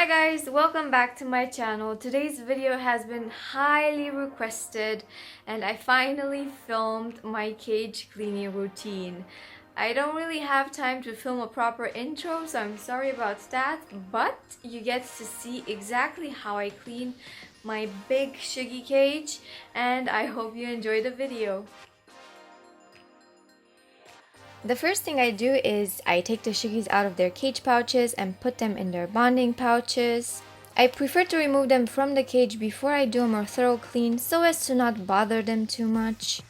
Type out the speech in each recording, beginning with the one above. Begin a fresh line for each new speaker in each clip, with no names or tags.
Hi guys, welcome back to my channel. Today's video has been highly requested and I finally filmed my cage cleaning routine. I don't really have time to film a proper intro, so I'm sorry about that, but you get to see exactly how I clean my big Suggie cage and I hope you enjoy the video. The first thing I do is I take the Suggies out of their cage pouches and put them in their bonding pouches. I prefer to remove them from the cage before I do a more thorough clean so as to not bother them too much.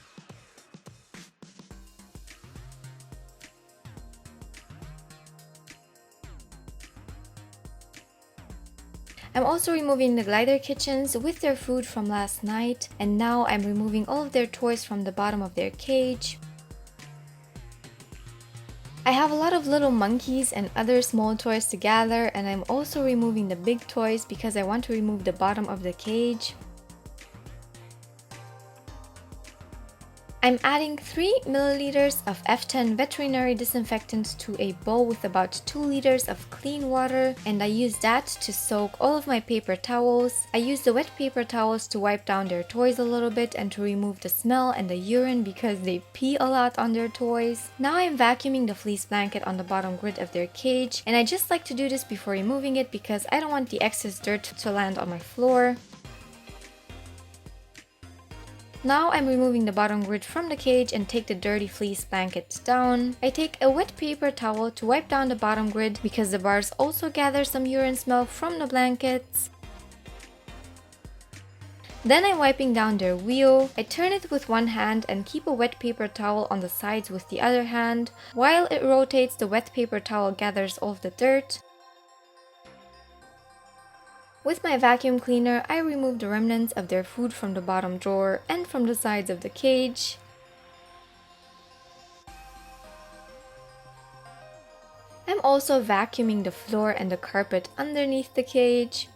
I'm also removing the glider kitchens with their food from last night, and now I'm removing all of their toys from the bottom of their cage. I have a lot of little monkeys and other small toys to gather, and I'm also removing the big toys because I want to remove the bottom of the cage. I'm adding 3 milliliters of F10 veterinary disinfectant to a bowl with about 2 liters of clean water, and I use that to soak all of my paper towels. I use the wet paper towels to wipe down their toys a little bit and to remove the smell and the urine because they pee a lot on their toys. Now I'm vacuuming the fleece blanket on the bottom grid of their cage, and I just like to do this before removing it because I don't want the excess dirt to land on my floor. Now I'm removing the bottom grid from the cage and take the dirty fleece blanket down. I take a wet paper towel to wipe down the bottom grid because the bars also gather some urine smell from the blankets. Then I'm wiping down their wheel. I turn it with one hand and keep a wet paper towel on the sides with the other hand. While it rotates, the wet paper towel gathers all of the dirt. With my vacuum cleaner, I remove the remnants of their food from the bottom drawer and from the sides of the cage. I'm also vacuuming the floor and the carpet underneath the cage.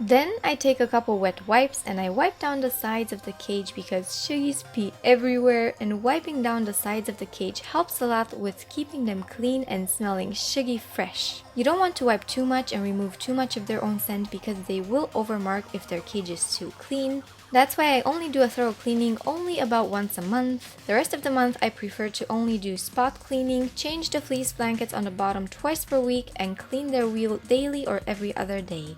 Then I take a couple wet wipes and I wipe down the sides of the cage because Suggies pee everywhere, and wiping down the sides of the cage helps a lot with keeping them clean and smelling Suggie fresh. You don't want to wipe too much and remove too much of their own scent because they will overmark if their cage is too clean. That's why I only do a thorough cleaning only about once a month. The rest of the month I prefer to only do spot cleaning, change the fleece blankets on the bottom twice per week, and clean their wheel daily or every other day.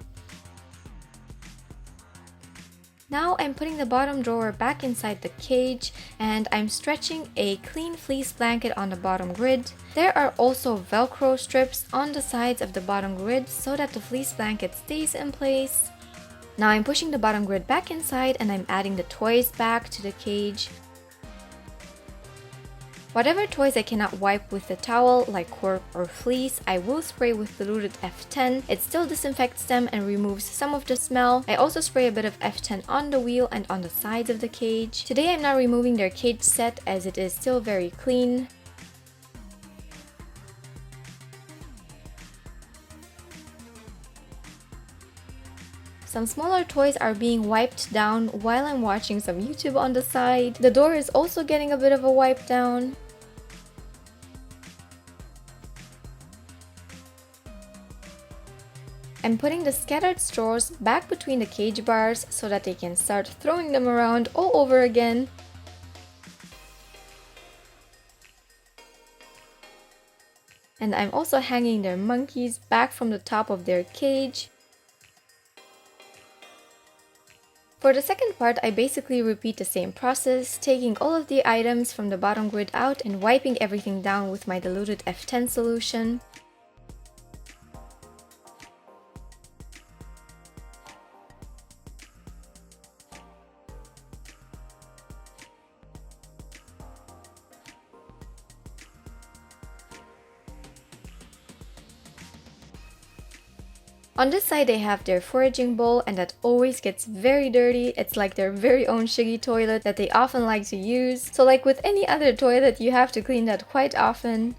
Now I'm putting the bottom drawer back inside the cage and I'm stretching a clean fleece blanket on the bottom grid. There are also Velcro strips on the sides of the bottom grid so that the fleece blanket stays in place. Now I'm pushing the bottom grid back inside and I'm adding the toys back to the cage. Whatever toys I cannot wipe with the towel, like cork or fleece, I will spray with diluted F10. It still disinfects them and removes some of the smell. I also spray a bit of F10 on the wheel and on the sides of the cage. Today I'm not removing their cage set as it is still very clean. Some smaller toys are being wiped down while I'm watching some YouTube on the side. The door is also getting a bit of a wipe down. I'm putting the scattered straws back between the cage bars so that they can start throwing them around all over again. And I'm also hanging their monkeys back from the top of their cage. For the second part, I basically repeat the same process, taking all of the items from the bottom grid out and wiping everything down with my diluted F10 solution. On this side they have their foraging bowl, and that always gets very dirty. It's like their very own Suggie toilet that they often like to use. So like with any other toilet, you have to clean that quite often.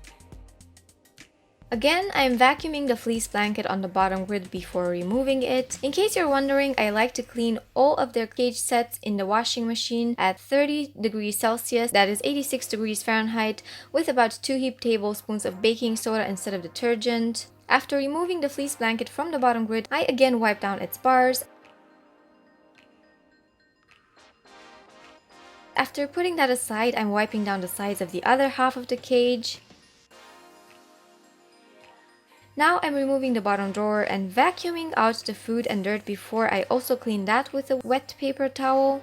Again, I'm vacuuming the fleece blanket on the bottom grid before removing it. In case you're wondering, I like to clean all of their cage sets in the washing machine at 30 degrees Celsius, that is 86 degrees Fahrenheit, with about 2 heaped tablespoons of baking soda instead of detergent. After removing the fleece blanket from the bottom grid, I again wipe down its bars. After putting that aside, I'm wiping down the sides of the other half of the cage. Now I'm removing the bottom drawer and vacuuming out the food and dirt before I also clean that with a wet paper towel.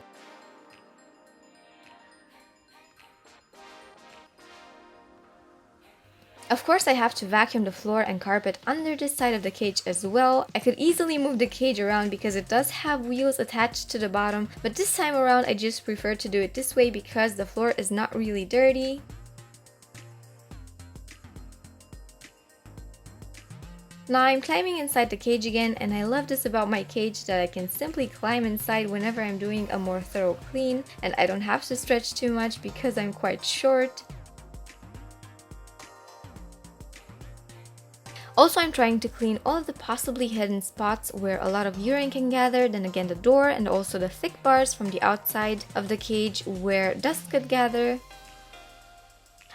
Of course, I have to vacuum the floor and carpet under this side of the cage as well. I could easily move the cage around because it does have wheels attached to the bottom, but this time around I just prefer to do it this way because the floor is not really dirty. Now I'm climbing inside the cage again, and I love this about my cage that I can simply climb inside whenever I'm doing a more thorough clean, and I don't have to stretch too much because I'm quite short. Also, I'm trying to clean all of the possibly hidden spots where a lot of urine can gather, then again the door and also the thick bars from the outside of the cage where dust could gather.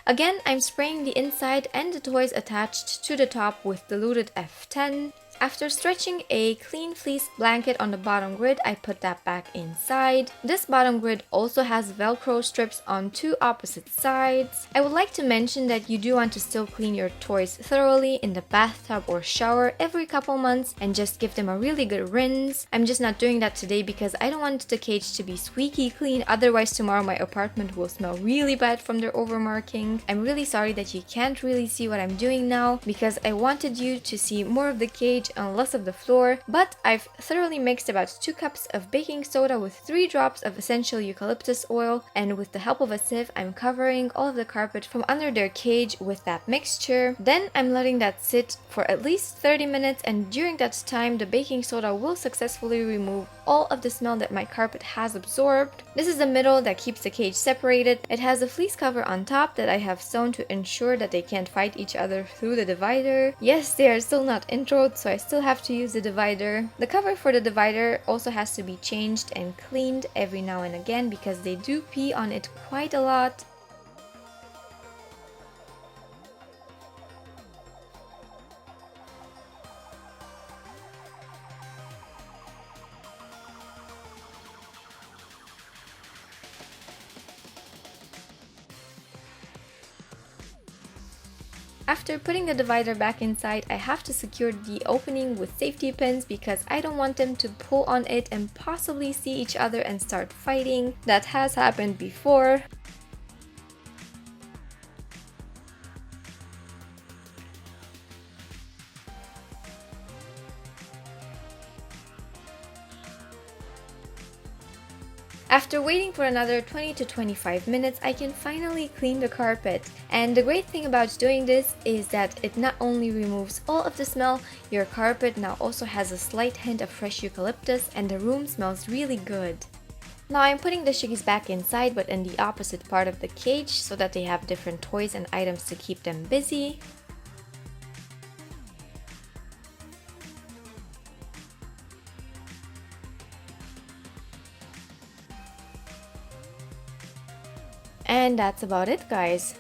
Again, I'm spraying the inside and the toys attached to the top with diluted F10. After stretching a clean fleece blanket on the bottom grid, I put that back inside. This bottom grid also has Velcro strips on two opposite sides. I would like to mention that you do want to still clean your toys thoroughly in the bathtub or shower every couple months and just give them a really good rinse. I'm just not doing that today because I don't want the cage to be squeaky clean, otherwise tomorrow my apartment will smell really bad from their overmarking. I'm really sorry that you can't really see what I'm doing now because I wanted you to see more of the cage and less of the floor, but I've thoroughly mixed about 2 cups of baking soda with 3 drops of essential eucalyptus oil, and with the help of a sieve, I'm covering all of the carpet from under their cage with that mixture. Then I'm letting that sit for at least 30 minutes, and during that time, the baking soda will successfully remove all of the smell that my carpet has absorbed. This is the middle that keeps the cage separated. It has a fleece cover on top that I have sewn to ensure that they can't fight each other through the divider. Yes, they are still not introed, so I still have to use the divider. The cover for the divider also has to be changed and cleaned every now and again because they do pee on it quite a lot. After putting the divider back inside, I have to secure the opening with safety pins because I don't want them to pull on it and possibly see each other and start fighting. That has happened before. After waiting for another 20 to 25 minutes, I can finally clean the carpet. And the great thing about doing this is that it not only removes all of the smell, your carpet now also has a slight hint of fresh eucalyptus and the room smells really good. Now I'm putting the Suggies back inside, but in the opposite part of the cage so that they have different toys and items to keep them busy. And that's about it, guys.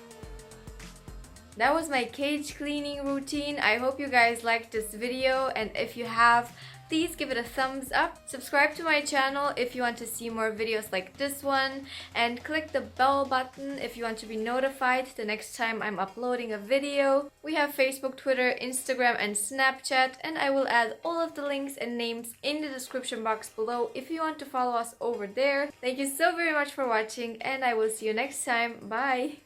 That was my cage cleaning routine. I hope you guys liked this video, and if you have, please give it a thumbs up. Subscribe to my channel if you want to see more videos like this one, and click the bell button if you want to be notified the next time I'm uploading a video. We have Facebook, Twitter, Instagram, and Snapchat, and I will add all of the links and names in the description box below if you want to follow us over there. Thank you so very much for watching, and I will see you next time. Bye!